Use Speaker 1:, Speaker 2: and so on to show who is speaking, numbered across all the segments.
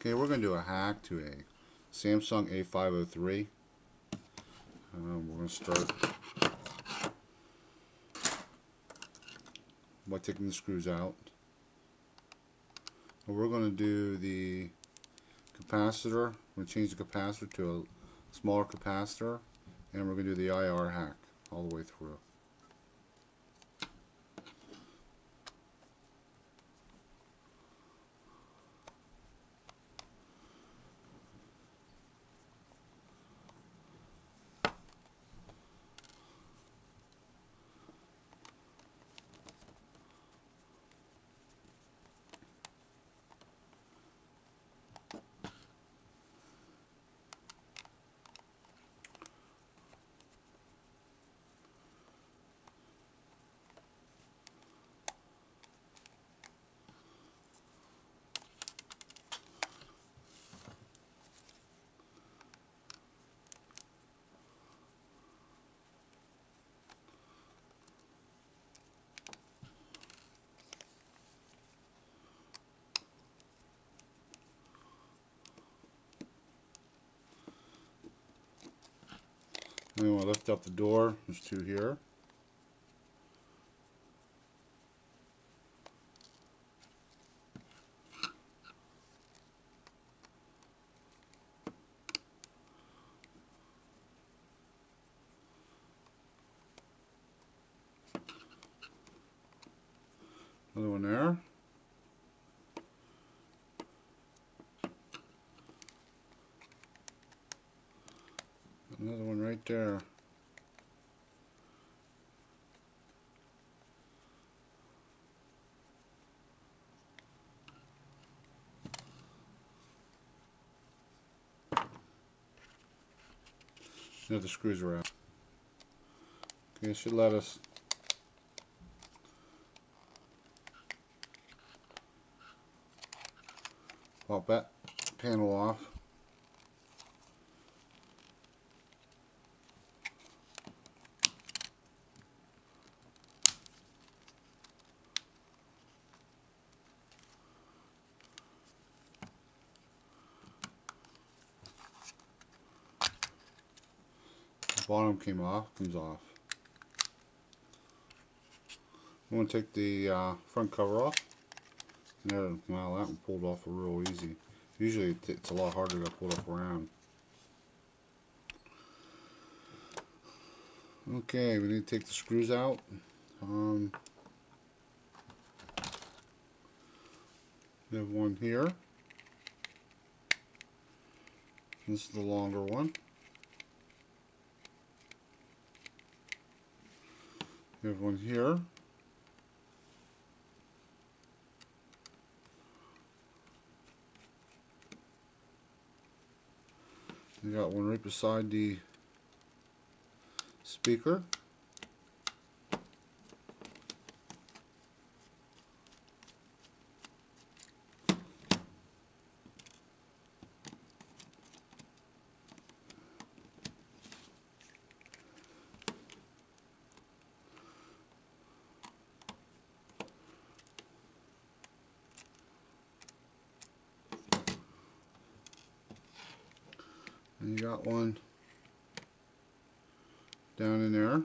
Speaker 1: Okay, we're going to do a hack to a Samsung A503. We're going to start by taking the screws out. And we're going to do the capacitor. We're going to change the capacitor to a smaller capacitor, and we're going to do the IR hack all the way through. Then we'll lift up the door. There's two here. Another one there. Another one right there. Now the screws are out. Okay, it should let us pop that panel off. The bottom comes off. I'm going to take the front cover off. There, well, that one pulled off real easy. Usually it's a lot harder to pull up around. Okay, we need to take the screws out. We have one here. This is the longer one. We have one here. We got one right beside the speaker. And you got one down in there.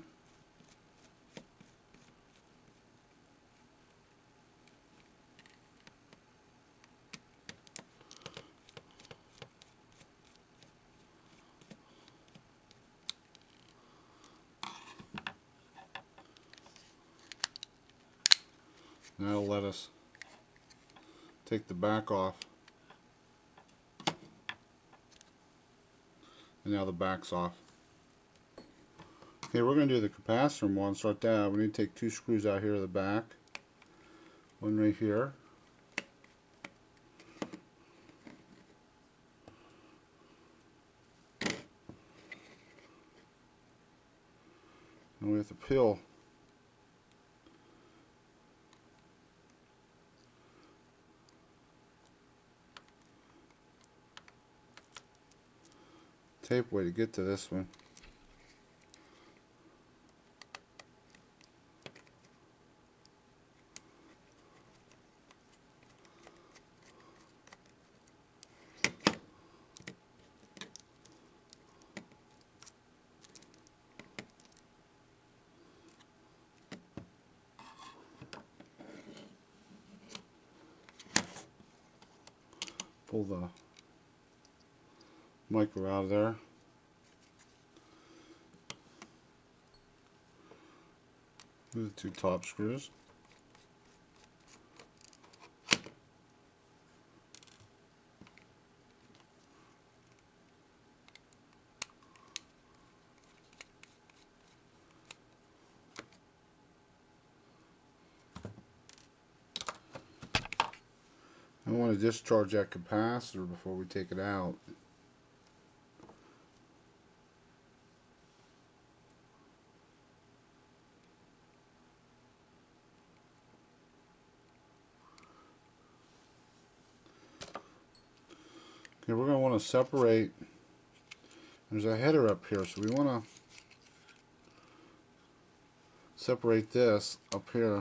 Speaker 1: And that'll let us take the back off. And now the back's off. Okay, we're going to do the capacitor and we'll start that. We need to take two screws out here at the back. One right here. And we have to peel tape way to get to this one. pull the micro out of there. Move the two top screws. I want to discharge that capacitor before we take it out. Okay, we're going to want to separate. There's a header up here, so we want to separate this up here.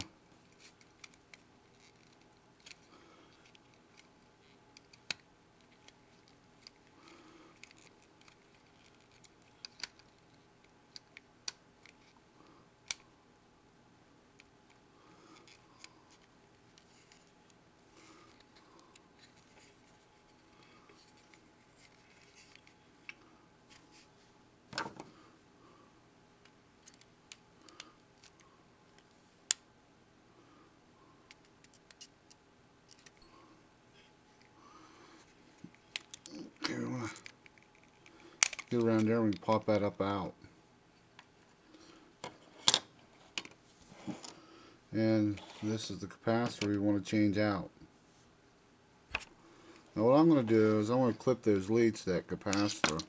Speaker 1: Okay, we want to get around there and we can pop that up out. And this is the capacitor we want to change out. Now what I'm going to do is I'm going to clip those leads to that capacitor.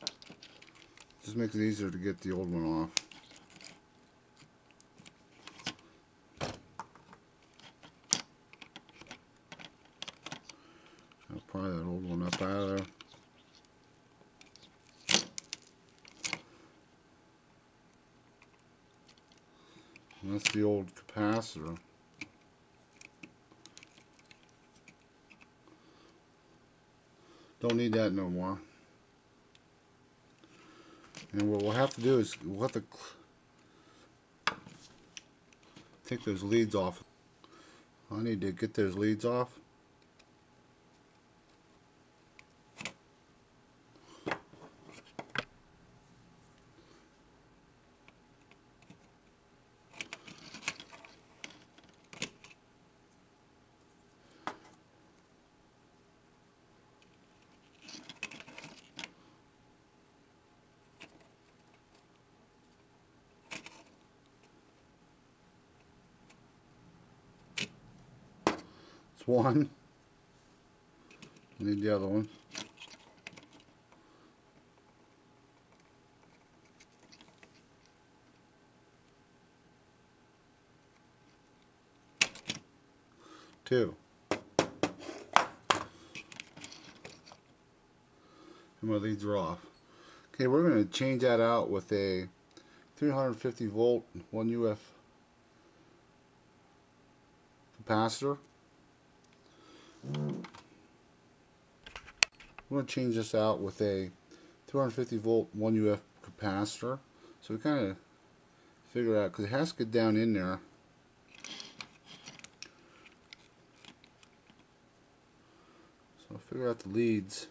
Speaker 1: Just makes it easier to get the old one off. I'll pry that old one up out of there. And that's the old capacitor. Don't need that no more. And what we'll have to do is we'll have to take those leads off. I need to get those leads off. It's one. I need the other one. Two. And my leads are off. Okay, we're going to change that out with a 350 volt 1 UF capacitor. We're going to change this out with a 250 volt 1 UF capacitor. So we kind of figure out, because it has to get down in there. So figure out the leads.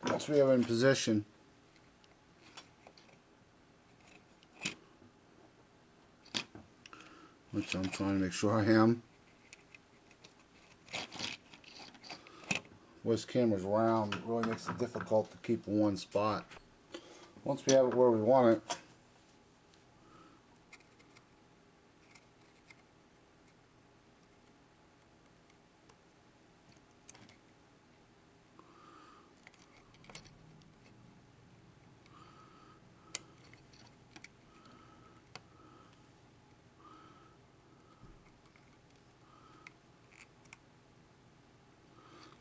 Speaker 1: Once we have it in position, which I'm trying to make sure I am, this camera's round, it really makes it difficult to keep in one spot. Once we have it where we want it,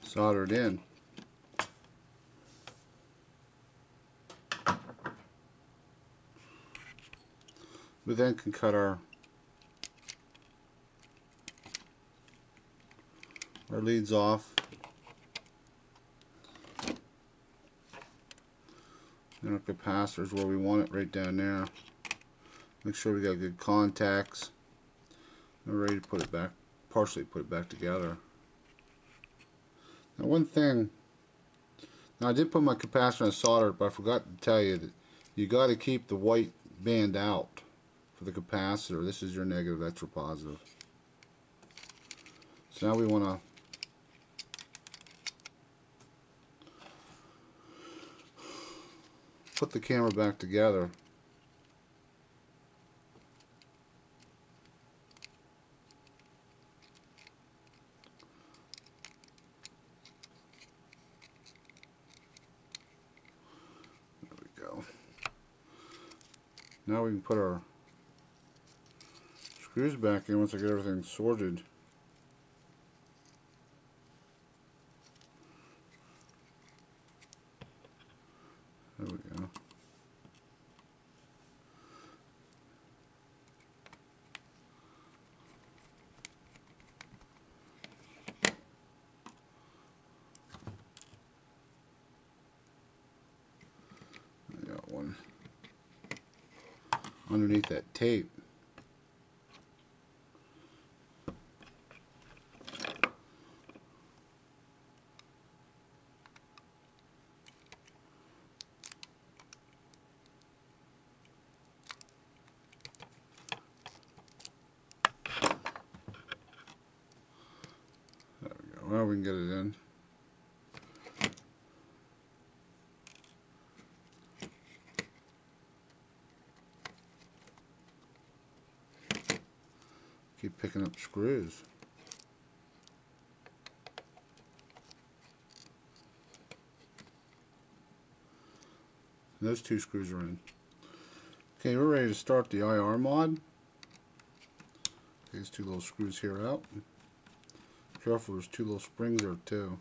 Speaker 1: solder it in. We then can cut our leads off. And our capacitor is where we want it, right down there. Make sure we got good contacts. And we're ready to put it back, partially put it back together. Now one thing, now I did put my capacitor and solder, but I forgot to tell you that you got to keep the white band out for the capacitor. This is your negative, that's your positive. So now we want to put the camera back together. There we go. Now we can put our screws back in once I get everything sorted. There we go. I got one underneath that tape. Well, we can get it in. Keep picking up screws. And those two screws are in. Okay, we're ready to start the IR mod. These two little screws here out. Careful, there's two little springs there too.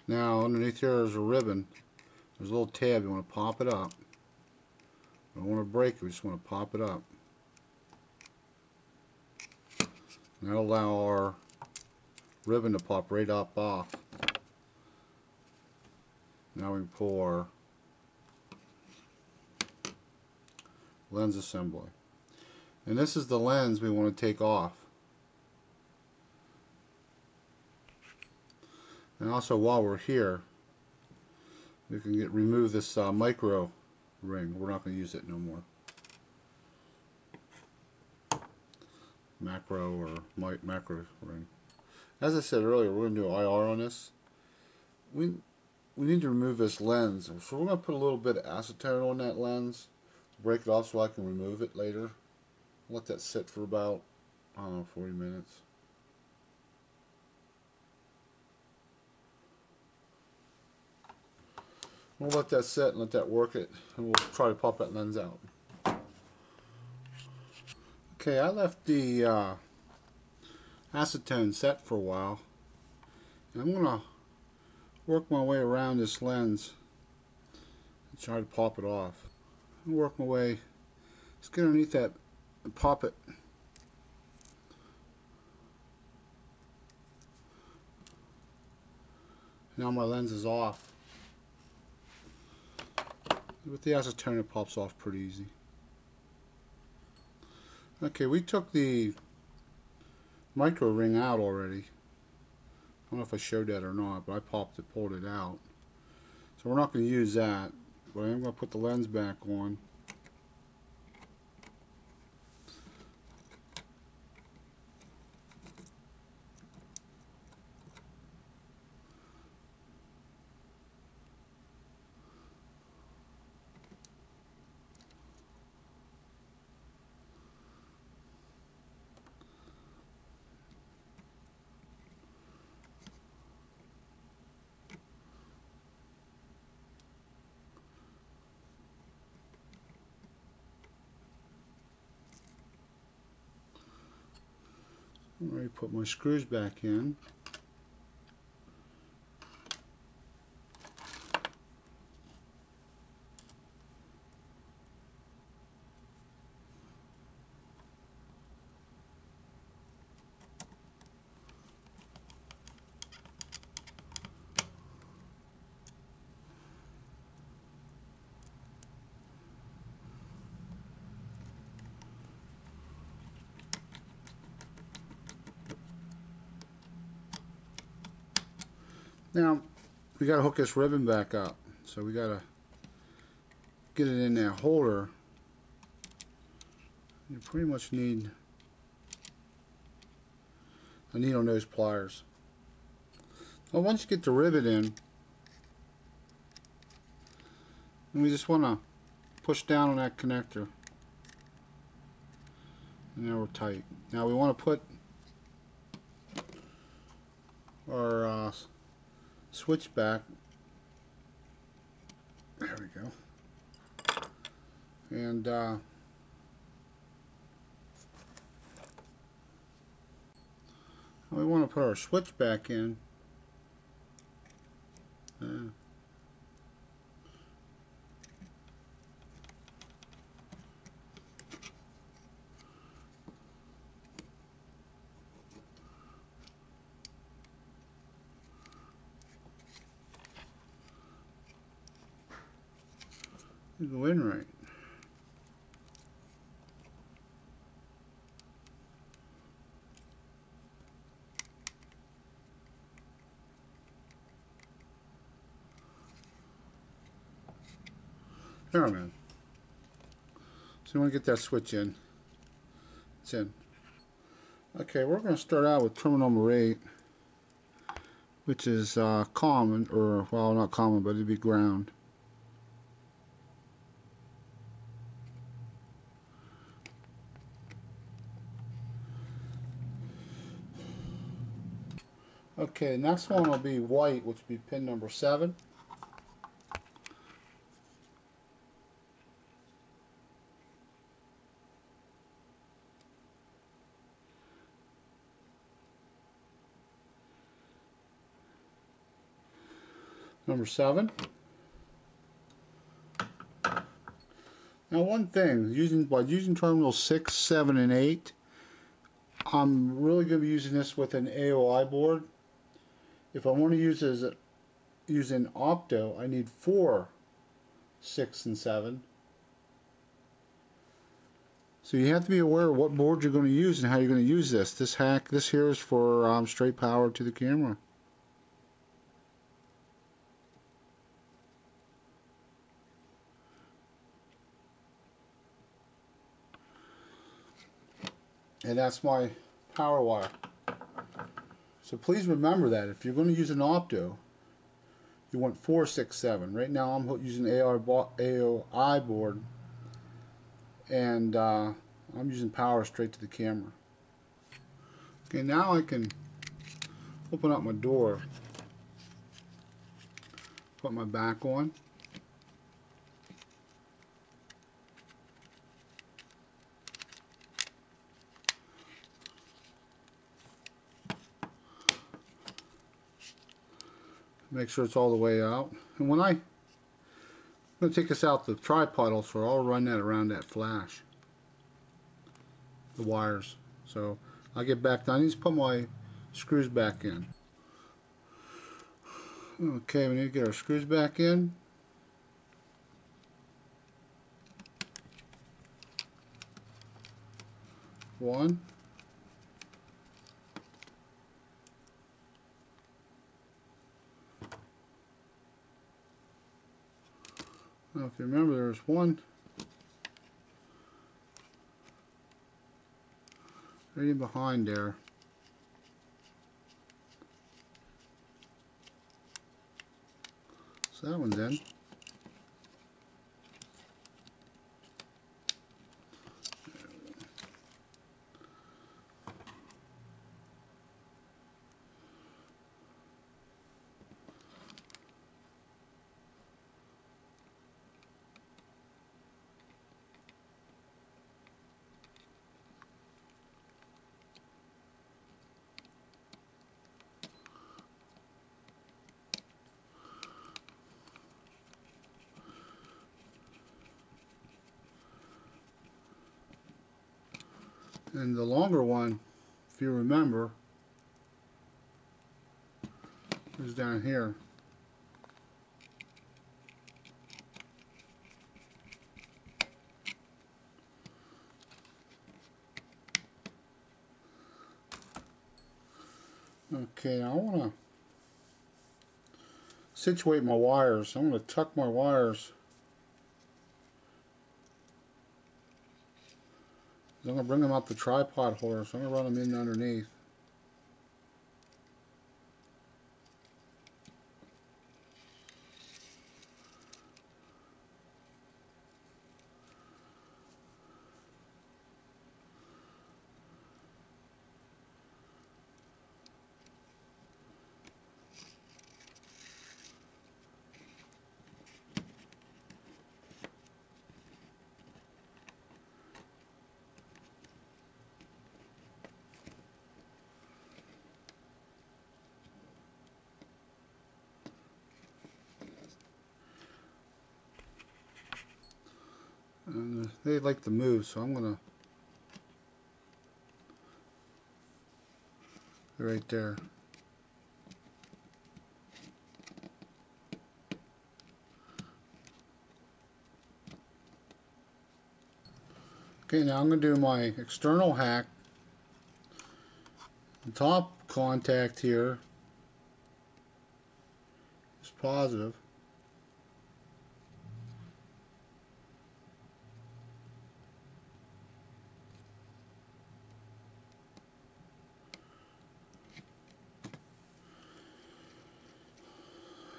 Speaker 1: Now underneath here is a ribbon. There's a little tab. You want to pop it up. We don't want to break it, we just want to pop it up. And that'll allow our ribbon to pop right up off. Now we can pull our lens assembly. And this is the lens we want to take off. And also while we're here, we can remove this micro ring. We're not going to use it no more. Macro or macro ring. As I said earlier, we're going to do IR on this. We need to remove this lens. So we're going to put a little bit of acetone on that lens. Break it off so I can remove it later. Let that sit for about, I don't know, 40 minutes. We'll let that sit and let that work it, and we'll try to pop that lens out. Okay, I left the acetone set for a while, and I'm going to work my way around this lens and try to pop it off. I'll work my way, just get underneath that and pop it. Now my lens is off. With the acetone it pops off pretty easy. Okay, we took the micro ring out already. don't know if I showed that or not, but I pulled it out. So we're not going to use that, but I am going to put the lens back on. I'm ready to put my screws back in. Now, we got to hook this ribbon back up. So we got to get it in that holder. You pretty much need a needle nose pliers. Well, once you get the rivet in, then we just want to push down on that connector. And now we're tight. Now we want to put our switch back. There we go. And we want to put our switch back in. You go in right. There, man. So you want to get that switch in. It's in. Okay, we're going to start out with terminal number 8, which is common, or, well, not common, but it'd be ground. Okay, next one will be white, which will be pin number 7. Number 7. Now one thing, by using terminals 6, 7, and 8, I'm really going to be using this with an AOI board. If I want to use an opto, I need 4, 6, and 7. So you have to be aware of what board you're going to use and how you're going to use this. This here is for straight power to the camera. And that's my power wire. So please remember that if you're going to use an opto, you want 4, 6, 7. Right now I'm using AOI board, and I'm using power straight to the camera. Okay, now I can open up my door, put my back on. Make sure it's all the way out. And when I'm going to take this out the tripod also, I'll run that around that flash, the wires. So I'll get back down. I need to put my screws back in. Okay, we need to get our screws back in. One. Now, if you remember, there's one right in behind there. So that one's in. And the longer one, if you remember, is down here. Okay, now I want to situate my wires. I'm going to tuck my wires. I'm going to bring them out the tripod holder, so I'm going to run them in underneath. And they like to move, so I'm going to right there. Okay, now I'm going to do my external hack. The top contact here is positive.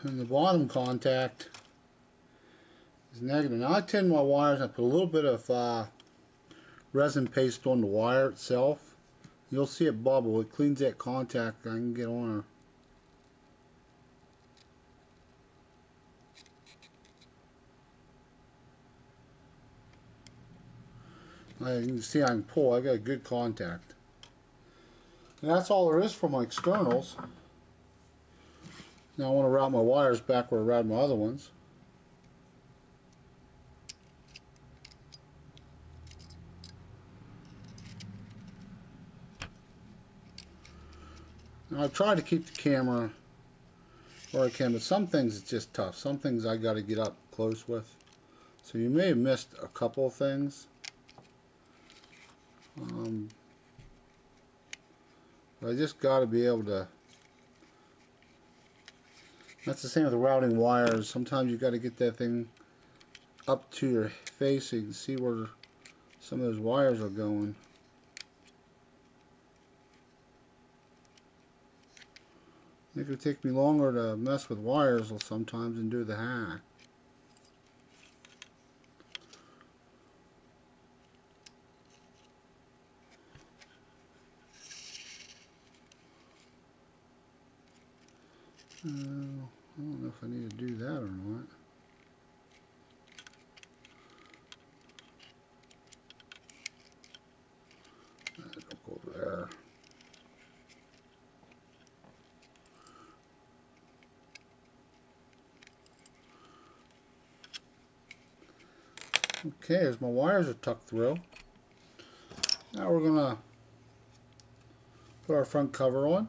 Speaker 1: And the bottom contact is negative. Now I tin my wires. I put a little bit of resin paste on the wire itself. You'll see it bubble. It cleans that contact I can get on her. You can see I can pull. I got a good contact. And that's all there is for my externals. Now I want to route my wires back where I routed my other ones. Now I try to keep the camera where I can, but some things it's just tough. Some things I got to get up close with. So you may have missed a couple of things. But I just got to be able to. That's the same with the routing wires. Sometimes you got to get that thing up to your face so you can see where some of those wires are going. It could take me longer to mess with wires sometimes than do the hack. I don't know if I need to do that or not. Don't go there. Okay, as my wires are tucked through, now we're going to put our front cover on.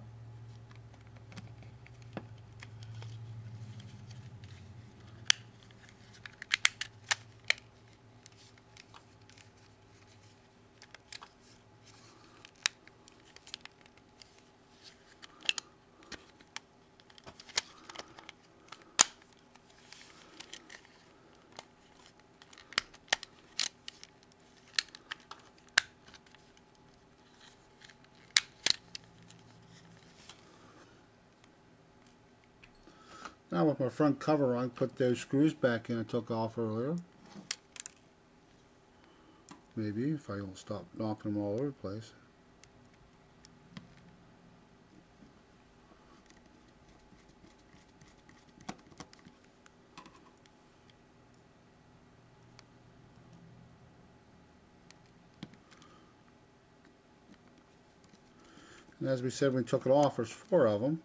Speaker 1: Now with my front cover on, put those screws back in I took off earlier. Maybe, if I don't stop knocking them all over the place. And as we said when we took it off, there's 4 of them.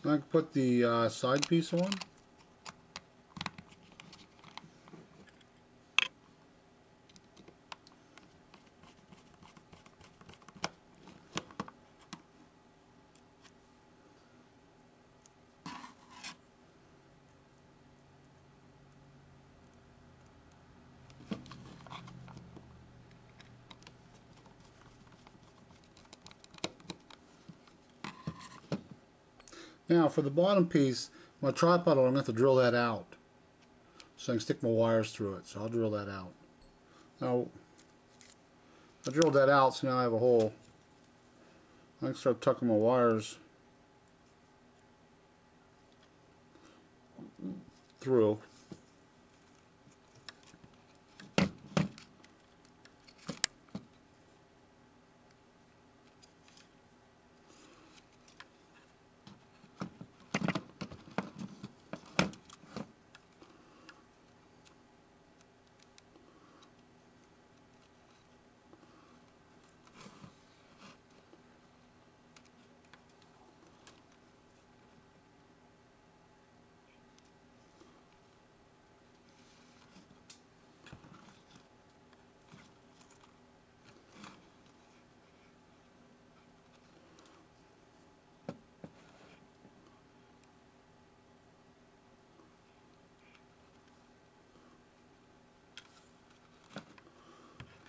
Speaker 1: I can put the side piece on. Now for the bottom piece, my tripod, I'm going to have to drill that out so I can stick my wires through it. So I'll drill that out. Now I drilled that out, so now I have a hole. I can start tucking my wires through.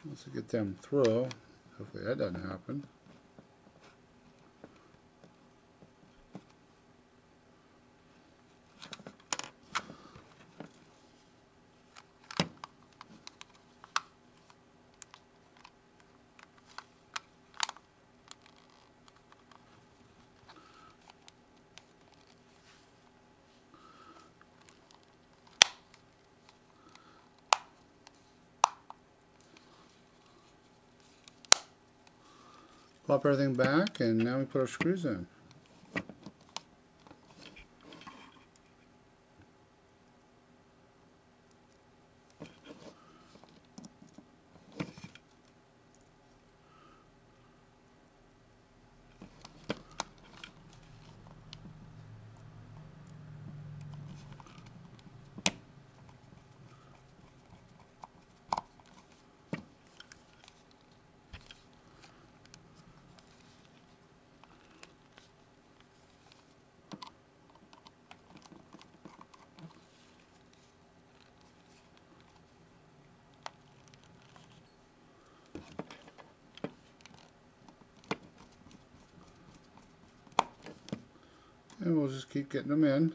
Speaker 1: Let's get them through. Hopefully that doesn't happen. Pop everything back, and now we put our screws in. And we'll just keep getting them in.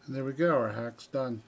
Speaker 1: And there we go, our hack's done.